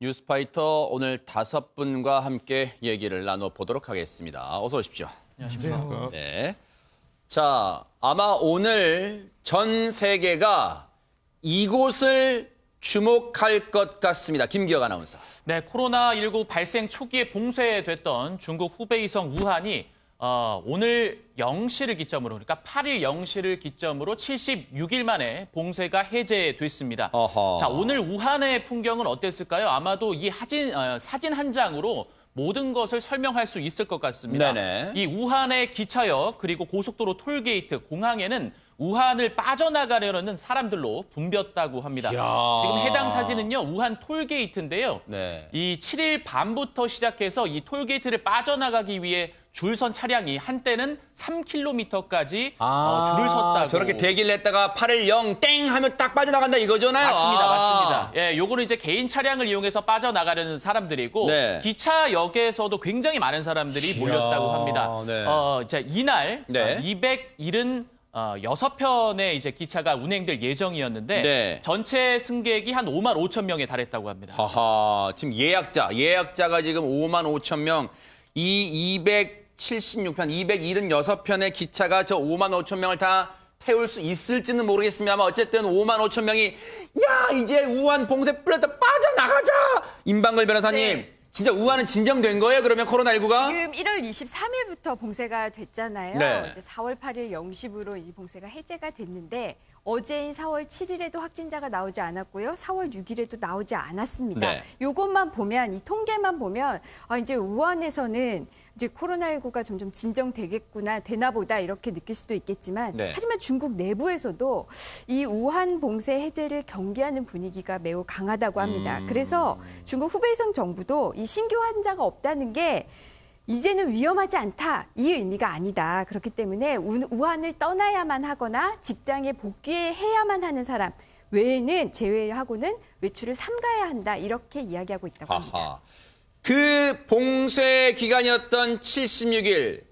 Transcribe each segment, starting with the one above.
뉴스파이터 오늘 5분과 함께 얘기를 나눠보도록 하겠습니다. 어서 오십시오. 안녕하십니까. 네. 자, 아마 오늘 전 세계가 이곳을 주목할 것 같습니다. 김기혁 아나운서. 네, 코로나19 발생 초기에 봉쇄됐던 중국 후베이성 우한이 오늘 0시를 기점으로, 그러니까 8일 0시를 기점으로 76일 만에 봉쇄가 해제됐습니다. 어허. 자, 오늘 우한의 풍경은 어땠을까요? 아마도 이 사진 한 장으로 모든 것을 설명할 수 있을 것 같습니다. 네네. 이 우한의 기차역 그리고 고속도로 톨게이트, 공항에는 우한을 빠져나가려는 사람들로 붐볐다고 합니다. 이야. 지금 해당 사진은요, 우한 톨게이트인데요. 네. 이 7일 밤부터 시작해서 이 톨게이트를 빠져나가기 위해 줄선 차량이 한때는 3km까지 줄을 섰다고. 저렇게 대기를 했다가 8일 0 땡 하면 딱 빠져나간다 이거잖아요. 맞습니다, 맞습니다. 예, 요거는 이제 개인 차량을 이용해서 빠져나가려는 사람들이고, 네. 기차역에서도 굉장히 많은 사람들이 몰렸다고 합니다. 네. 자, 이날 네. 276편의 이제 기차가 운행될 예정이었는데, 네. 전체 승객이 한 5만 5천 명에 달했다고 합니다. 하하, 지금 예약자가 지금 5만 5천 명, 이 276편, 276편의 기차가 저 5만 5천 명을 다 태울 수 있을지는 모르겠습니다만 어쨌든 5만 5천 명이 야 이제 우한 봉쇄 풀렸다 빠져나가자. 임방글 변호사님. 네. 진짜 우한은 진정된 거예요? 그러면 코로나19가? 지금 1월 23일부터 봉쇄가 됐잖아요. 네. 이제 4월 8일 0시부로 이 봉쇄가 해제가 됐는데 어제인 4월 7일에도 확진자가 나오지 않았고요. 4월 6일에도 나오지 않았습니다. 네. 요것만 보면 이 통계만 보면 이제 우한에서는 이제 코로나19가 점점 진정되겠구나, 되나 보다 이렇게 느낄 수도 있겠지만 네. 하지만 중국 내부에서도 이 우한 봉쇄 해제를 경계하는 분위기가 매우 강하다고 합니다. 그래서 중국 후베이성 정부도 이 신규 환자가 없다는 게 이제는 위험하지 않다, 이 의미가 아니다. 그렇기 때문에 우한을 떠나야만 하거나 직장에 복귀해야만 하는 사람 외에는 제외하고는 외출을 삼가야 한다, 이렇게 이야기하고 있다고 합니다. 하하. 그 봉쇄 기간이었던 76일,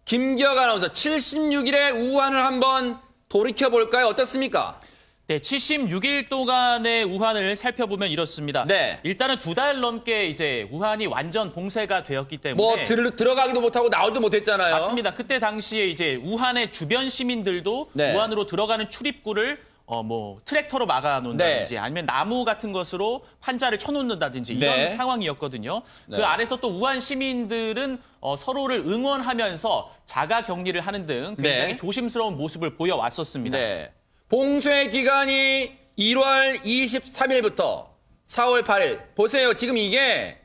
김기혁 아나운서 76일에 우한을 한번 돌이켜볼까요? 어떻습니까? 네, 76일 동안의 우한을 살펴보면 이렇습니다. 네. 일단은 2달 넘게 이제 우한이 완전 봉쇄가 되었기 때문에 뭐 들어가기도 못하고 나오지도 못했잖아요. 맞습니다. 그때 당시에 이제 우한의 주변 시민들도 네. 우한으로 들어가는 출입구를 뭐 트랙터로 막아놓는다든지 네. 아니면 나무 같은 것으로 환자를 쳐놓는다든지 이런 네. 상황이었거든요. 네. 그 아래서 또 우한 시민들은 서로를 응원하면서 자가 격리를 하는 등 굉장히 네. 조심스러운 모습을 보여왔었습니다. 네. 봉쇄 기간이 1월 23일부터 4월 8일. 보세요. 지금 이게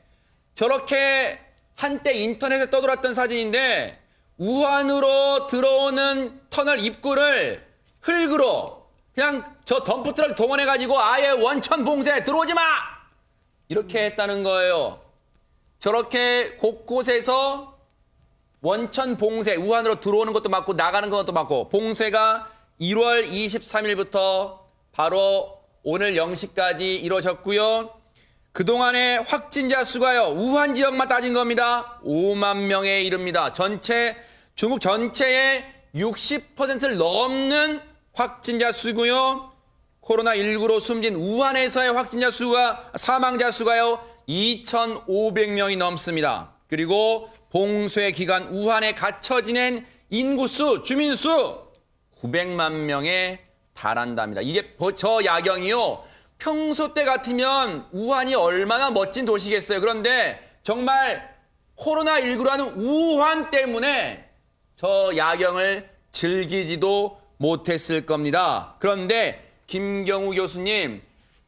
저렇게 한때 인터넷에 떠돌았던 사진인데 우한으로 들어오는 터널 입구를 흙으로 그냥 저 덤프트럭 동원해가지고 아예 원천 봉쇄 들어오지 마! 이렇게 했다는 거예요. 저렇게 곳곳에서 원천 봉쇄, 우한으로 들어오는 것도 맞고 나가는 것도 맞고 봉쇄가 1월 23일부터 바로 오늘 0시까지 이루어졌고요. 그동안의 확진자 수가요. 우한 지역만 따진 겁니다. 5만 명에 이릅니다. 중국 전체의 60%를 넘는 확진자 수고요. 코로나19로 숨진 우한에서의 사망자 수가요. 2,500명이 넘습니다. 그리고 봉쇄 기간 우한에 갇혀 지낸 인구수, 주민수 900만 명에 달한답니다. 이게 저 야경이요. 평소 때 같으면 우한이 얼마나 멋진 도시겠어요. 그런데 정말 코로나19라는 우한 때문에 저 야경을 즐기지도 못했을 겁니다. 그런데 김경우 교수님,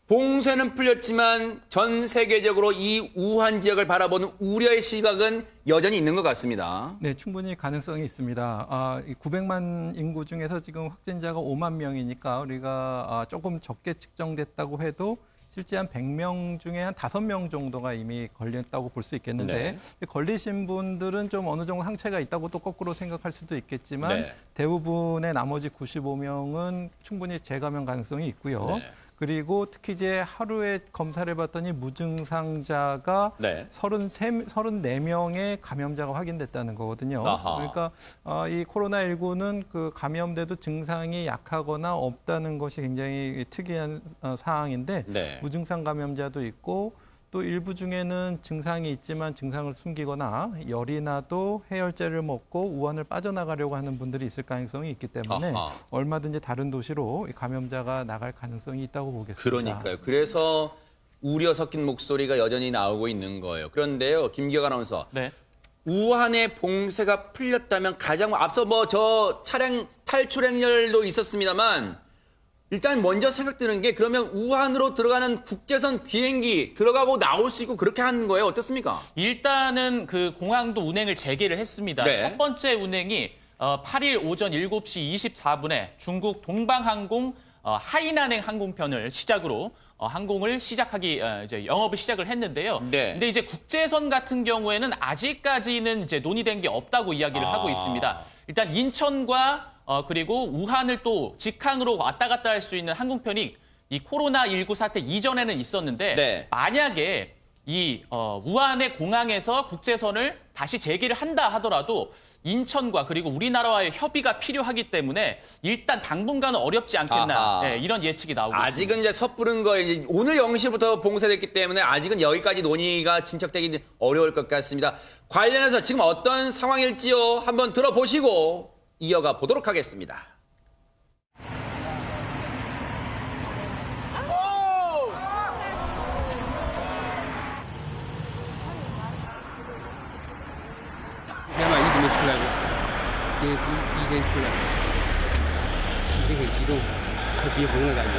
봉쇄는 풀렸지만 전 세계적으로 이 우한 지역을 바라보는 우려의 시각은 여전히 있는 것 같습니다. 네, 충분히 가능성이 있습니다. 이 900만 인구 중에서 지금 확진자가 5만 명이니까 우리가 조금 적게 측정됐다고 해도 실제 한 100명 중에 한 5명 정도가 이미 걸렸다고 볼 수 있겠는데 네. 걸리신 분들은 좀 어느 정도 상체가 있다고 또 거꾸로 생각할 수도 있겠지만 네. 대부분의 나머지 95명은 충분히 재감염 가능성이 있고요. 네. 그리고 특히 이제 하루에 검사를 해봤더니 무증상자가 네. 34명의 감염자가 확인됐다는 거거든요. 아하. 그러니까 이 코로나19는 그 감염돼도 증상이 약하거나 없다는 것이 굉장히 특이한 사항인데 네. 무증상 감염자도 있고 또 일부 중에는 증상이 있지만 증상을 숨기거나 열이 나도 해열제를 먹고 우한을 빠져나가려고 하는 분들이 있을 가능성이 있기 때문에 아하. 얼마든지 다른 도시로 이 감염자가 나갈 가능성이 있다고 보겠습니다. 그러니까요. 그래서 우려 섞인 목소리가 여전히 나오고 있는 거예요. 그런데요, 김기혁 아나운서. 네. 우한의 봉쇄가 풀렸다면 가장 앞서 뭐 저 차량 탈출 행렬도 있었습니다만 일단 먼저 생각드는 게 그러면 우한으로 들어가는 국제선 비행기 들어가고 나올 수 있고 그렇게 하는 거예요. 어떻습니까? 일단은 그 공항도 운행을 재개를 했습니다. 네. 첫 번째 운행이 8일 오전 7시 24분에 중국 동방항공 하이난행 항공편을 시작으로 항공을 시작하기 이제 영업을 시작을 했는데요. 네. 근데 이제 국제선 같은 경우에는 아직까지는 이제 논의된 게 없다고 이야기를 하고 있습니다. 일단 인천과 그리고 우한을 또 직항으로 왔다 갔다 할 수 있는 항공편이 이 코로나19 사태 이전에는 있었는데 네. 만약에 이 우한의 공항에서 국제선을 다시 재개를 한다 하더라도 인천과 그리고 우리나라와의 협의가 필요하기 때문에 일단 당분간은 어렵지 않겠나 아하. 네, 이런 예측이 나오고 있습니다. 아직은 이제 섣부른 거 이제 오늘 0시부터 봉쇄됐기 때문에 아직은 여기까지 논의가 진척되기 어려울 것 같습니다. 관련해서 지금 어떤 상황일지요 한번 들어보시고 이어가 보도록 하겠습니다.天嘛一直没出来过，今天第一天出来，心情很激动，快逼疯了感觉。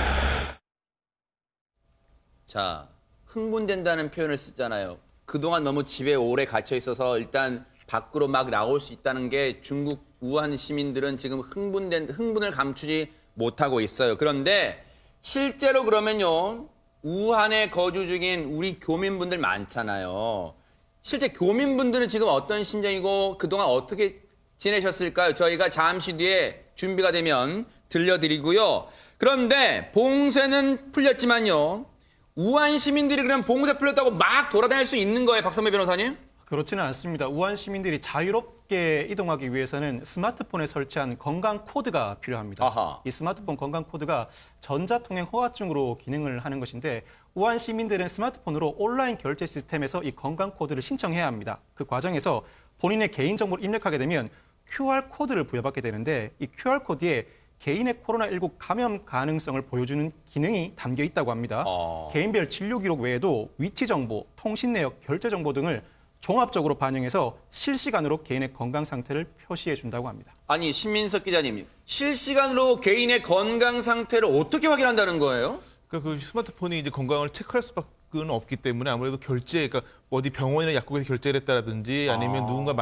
자, 흥분된다는 표현을 쓰잖아요. 그동안 너무 집에 오래 갇혀 있어서 일단 밖으로 막 나올 수 있다는 게 중국 우한 시민들은 지금 흥분을 감추지 못하고 있어요. 그런데 실제로 그러면요, 우한에 거주 중인 우리 교민분들 많잖아요. 실제 교민분들은 지금 어떤 심정이고 그동안 어떻게 지내셨을까요? 저희가 잠시 뒤에 준비가 되면 들려드리고요. 그런데 봉쇄는 풀렸지만요. 우한 시민들이 그럼 봉쇄 풀렸다고 막 돌아다닐 수 있는 거예요, 박선배 변호사님? 그렇지는 않습니다. 우한 시민들이 자유롭게 이동하기 위해서는 스마트폰에 설치한 건강 코드가 필요합니다. 아하. 이 스마트폰 건강 코드가 전자통행 허가증으로 기능을 하는 것인데 우한 시민들은 스마트폰으로 온라인 결제 시스템에서 이 건강 코드를 신청해야 합니다. 그 과정에서 본인의 개인정보를 입력하게 되면 QR 코드를 부여받게 되는데 이 QR 코드에 개인의 코로나19 감염 가능성을 보여주는 기능이 담겨 있다고 합니다. 개인별 진료 기록 외에도 위치 정보, 통신 내역, 결제 정보 등을 종합적으로 반영해서 실시간으로 개인의 건강 상태를 표시해 준다고 합니다. 아니, 신민석 기자님, 실시간으로 개인의 건강 상태를 어떻게 확인한다는 거예요? 그러니까 그 스마트폰이 이제 건강을 체크할 수밖에 없기 때문에 아무래도 결제, 그러니까 어디 병원이나 약국에서 결제를 했다라든지 아니면 누군가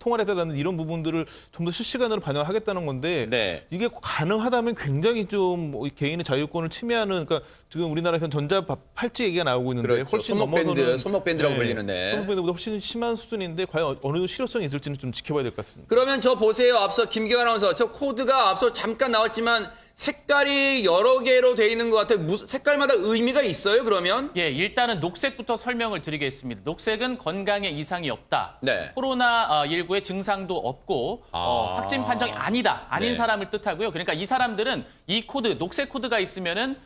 통화를 했다라는 이런 부분들을 좀 더 실시간으로 반영을 하겠다는 건데 네. 이게 가능하다면 굉장히 좀 개인의 자유권을 침해하는, 그러니까 지금 우리나라에서는 전자 팔찌 얘기가 나오고 있는데 그렇죠. 훨씬 손목밴드, 넘어서는 손목밴드라고 불리는데. 손목밴드보다 훨씬 심한 수준인데 과연 어느 정도 실효성이 있을지는 좀 지켜봐야 될 것 같습니다. 그러면 저 보세요. 앞서 김기현 아나운서, 저 코드가 앞서 잠깐 나왔지만 색깔이 여러 개로 돼 있는 것 같아요. 색깔마다 의미가 있어요, 그러면? 예, 일단은 녹색부터 설명을 드리겠습니다. 녹색은 건강에 이상이 없다. 네. 코로나19의 증상도 없고 확진 판정이 아닌 네. 사람을 뜻하고요. 그러니까 이 사람들은 이 코드, 녹색 코드가 있으면은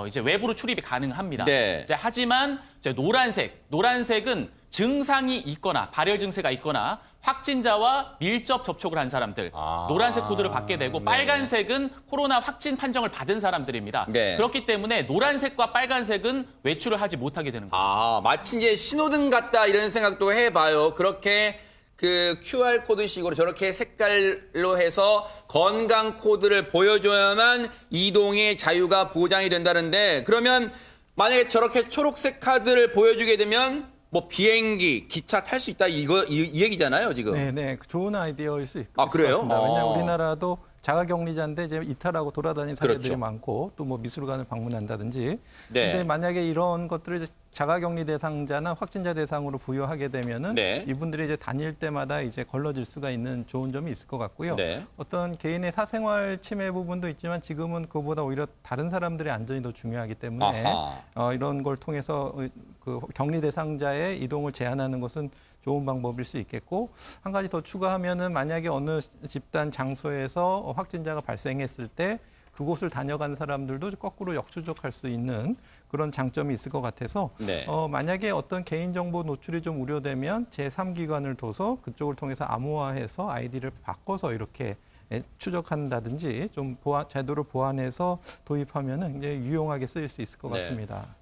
이제 외부로 출입이 가능합니다. 네. 이제 하지만 이제 노란색은 증상이 있거나 발열 증세가 있거나 확진자와 밀접 접촉을 한 사람들, 노란색 코드를 받게 되고 네. 빨간색은 코로나 확진 판정을 받은 사람들입니다. 네. 그렇기 때문에 노란색과 빨간색은 외출을 하지 못하게 되는 거죠. 마치 이제 신호등 같다 이런 생각도 해봐요. 그렇게 그 QR 코드식으로 저렇게 색깔로 해서 건강 코드를 보여줘야만 이동의 자유가 보장이 된다는데, 그러면 만약에 저렇게 초록색 카드를 보여주게 되면 뭐 비행기, 기차 탈 수 있다 이 얘기잖아요, 지금. 네, 좋은 아이디어일 수 있을 그래요? 것 같습니다. 왜냐하면 우리나라도 자가격리자인데 이제 이탈하고 돌아다니는 사례들이 그렇죠. 많고 또 뭐 미술관을 방문한다든지. 네. 근데 만약에 이런 것들을 이제 자가격리 대상자나 확진자 대상으로 부여하게 되면은 네. 이분들이 이제 다닐 때마다 이제 걸러질 수가 있는 좋은 점이 있을 것 같고요. 네. 어떤 개인의 사생활 침해 부분도 있지만 지금은 그보다 오히려 다른 사람들의 안전이 더 중요하기 때문에 이런 걸 통해서 그 격리 대상자의 이동을 제한하는 것은 좋은 방법일 수 있겠고, 한 가지 더 추가하면은 만약에 어느 집단 장소에서 확진자가 발생했을 때 그곳을 다녀간 사람들도 거꾸로 역추적할 수 있는 그런 장점이 있을 것 같아서 네. 만약에 어떤 개인정보 노출이 좀 우려되면 제3기관을 둬서 그쪽을 통해서 암호화해서 아이디를 바꿔서 이렇게 추적한다든지 좀 제도를 보완해서 도입하면은 이제 유용하게 쓰일 수 있을 것 네. 같습니다.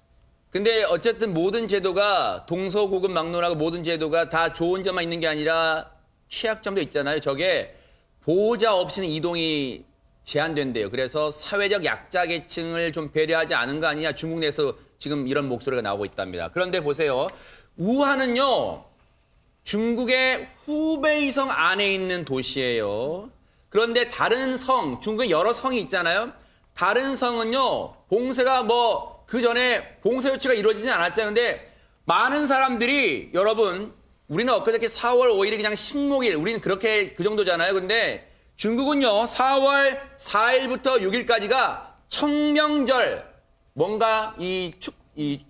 근데 어쨌든 모든 제도가 동서고금 막론하고 모든 제도가 다 좋은 점만 있는 게 아니라 취약점도 있잖아요. 저게 보호자 없이는 이동이 제한된대요. 그래서 사회적 약자 계층을 좀 배려하지 않은 거 아니냐. 중국 내에서 지금 이런 목소리가 나오고 있답니다. 그런데 보세요. 우한은요. 중국의 후베이성 안에 있는 도시예요. 그런데 다른 성, 중국에 여러 성이 있잖아요. 다른 성은요. 봉쇄가 그 전에 봉쇄 조치가 이루어지진 않았잖아요. 근데 많은 사람들이 여러분 우리는 엊그저께 4월 5일이 그냥 식목일 우리는 그렇게 그 정도잖아요. 근데 중국은요. 4월 4일부터 6일까지가 청명절 뭔가 이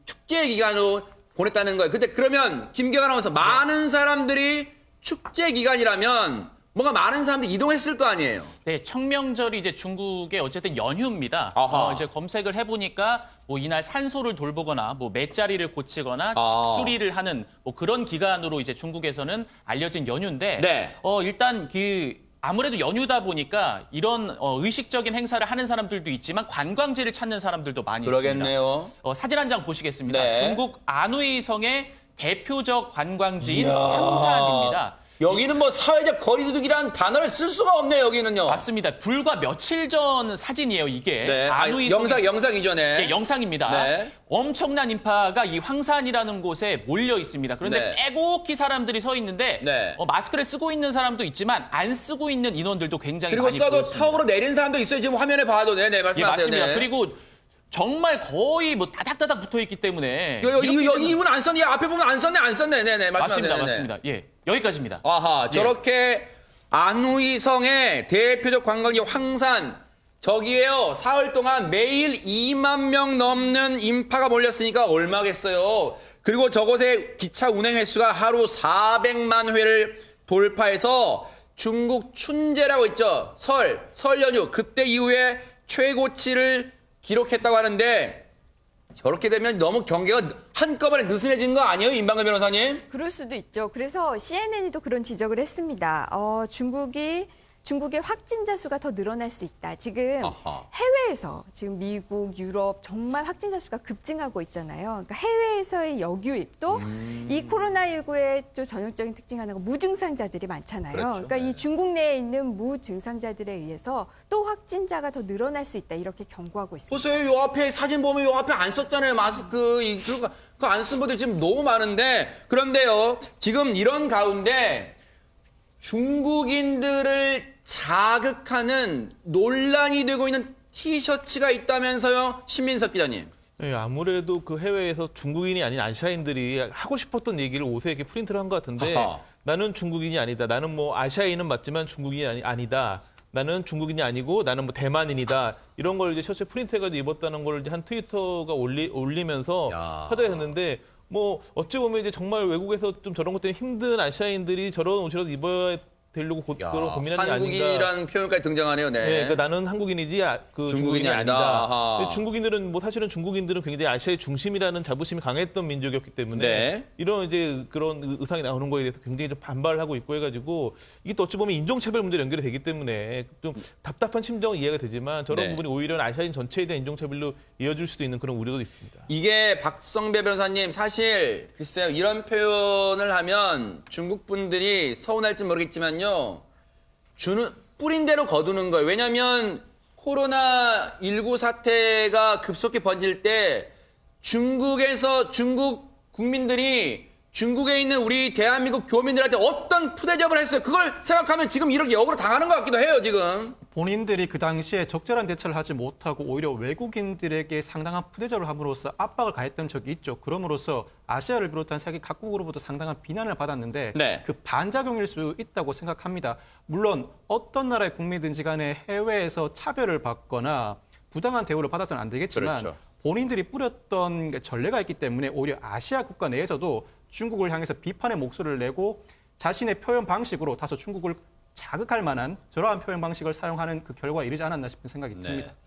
축제 기간으로 보냈다는 거예요. 근데 그러면 김경아 아나운서 많은 사람들이 축제 기간이라면 뭔가 많은 사람들이 이동했을 거 아니에요. 네, 청명절이 이제 중국의 어쨌든 연휴입니다. 아하. 이제 검색을 해보니까 이날 산소를 돌보거나 매자리를 고치거나 식수리를 하는 그런 기간으로 이제 중국에서는 알려진 연휴인데 네. 일단 아무래도 연휴다 보니까 이런 의식적인 행사를 하는 사람들도 있지만 관광지를 찾는 사람들도 많이 그러겠네요. 있습니다. 사진 한 장 보시겠습니다. 네. 중국 안후이성의 대표적 관광지인 황산입니다. 여기는 사회적 거리두기라는 단어를 쓸 수가 없네요, 여기는요. 맞습니다. 불과 며칠 전 사진이에요, 이게. 네. 안후이성 영상 이전에. 네, 영상입니다. 네. 엄청난 인파가 이 황산이라는 곳에 몰려 있습니다. 그런데 네. 빼곡히 사람들이 서 있는데 네. 마스크를 쓰고 있는 사람도 있지만 안 쓰고 있는 인원들도 굉장히 그리고 많이 써도 보였습니다. 턱으로 내린 사람도 있어요. 지금 화면에 봐도. 네네, 예, 말씀하세요. 맞습니다. 네. 그리고 정말 거의 다닥다닥 붙어 있기 때문에 여기 이렇게 되면- 이분 안 썼네. 앞에 보면 안 썼네. 네네, 말씀하세요. 맞습니다. 네네. 맞습니다. 예, 여기까지입니다. 아하, 저렇게 안후이성의 대표적 관광지 황산 저기에요. 사흘 동안 매일 2만 명 넘는 인파가 몰렸으니까 얼마겠어요. 그리고 저곳의 기차 운행 횟수가 하루 400만 회를 돌파해서 중국 춘제라고 있죠. 설 연휴 그때 이후에 최고치를 기록했다고 하는데 저렇게 되면 너무 경계가 한꺼번에 느슨해진 거 아니에요? 임방글 변호사님? 그럴 수도 있죠. 그래서 CNN이 또 그런 지적을 했습니다. 중국의 확진자 수가 더 늘어날 수 있다. 지금 아하. 해외에서 지금 미국, 유럽 정말 확진자 수가 급증하고 있잖아요. 그러니까 해외에서의 역유입도 이 코로나19의 또 전형적인 특징 하나가 무증상자들이 많잖아요. 그렇죠. 그러니까 네. 이 중국 내에 있는 무증상자들에 의해서 또 확진자가 더 늘어날 수 있다. 이렇게 경고하고 있습니다. 보세요. 요 앞에 사진 보면 요 앞에 안 썼잖아요. 마스크. 그거 안 쓴 분들 지금 너무 많은데 그런데요. 지금 이런 가운데 중국인들을 자극하는 논란이 되고 있는 티셔츠가 있다면서요. 신민석 기자님. 네, 아무래도 그 해외에서 중국인이 아닌 아시아인들이 하고 싶었던 얘기를 옷에 이렇게 프린트를 한 것 같은데 아하. 나는 중국인이 아니다. 나는 아시아인은 맞지만 중국인이 아니다. 나는 중국인이 아니고 나는 대만인이다. 이런 걸 이제 셔츠에 프린트해가지고 입었다는 걸 이제 한 트위터가 올리면서 야. 화제가 됐는데 어찌 보면 이제 정말 외국에서 좀 저런 것 때문에 힘든 아시아인들이 저런 옷이라도 입어야 되려고 그런 고민하는 게 아닌가. 한국인이라는 표현까지 등장하네요. 네. 네, 그러니까 나는 한국인이지 중국인이 아니다. 아니다. 아하. 근데 중국인들은 사실은 중국인들은 굉장히 아시아의 중심이라는 자부심이 강했던 민족이었기 때문에 네. 이런 이제 그런 의상이 나오는 거에 대해서 굉장히 좀 반발을 하고 있고 해가지고 이게 또 어찌 보면 인종차별 문제로 연결이 되기 때문에 좀 답답한 심정은 이해가 되지만 저런 네. 부분이 오히려 아시아인 전체에 대한 인종차별로 이어질 수도 있는 그런 우려도 있습니다. 이게 박성배 변호사님 사실 글쎄요. 이런 표현을 하면 중국 분들이 서운할지 모르겠지만요. 뿌린 대로 거두는 거예요. 왜냐하면 코로나19 사태가 급속히 번질 때 중국 국민들이 중국에 있는 우리 대한민국 교민들한테 어떤 푸대접을 했어요. 그걸 생각하면 지금 이렇게 역으로 당하는 것 같기도 해요, 지금. 본인들이 그 당시에 적절한 대처를 하지 못하고 오히려 외국인들에게 상당한 푸대접을 함으로써 압박을 가했던 적이 있죠. 그럼으로써 아시아를 비롯한 세계 각국으로부터 상당한 비난을 받았는데 네. 그 반작용일 수 있다고 생각합니다. 물론 어떤 나라의 국민든지 간에 해외에서 차별을 받거나 부당한 대우를 받아서는 안 되겠지만 그렇죠. 본인들이 뿌렸던 전례가 있기 때문에 오히려 아시아 국가 내에서도 중국을 향해서 비판의 목소리를 내고 자신의 표현 방식으로 다소 중국을 자극할 만한 저러한 표현 방식을 사용하는 그 결과에 이르지 않았나 싶은 생각이 듭니다.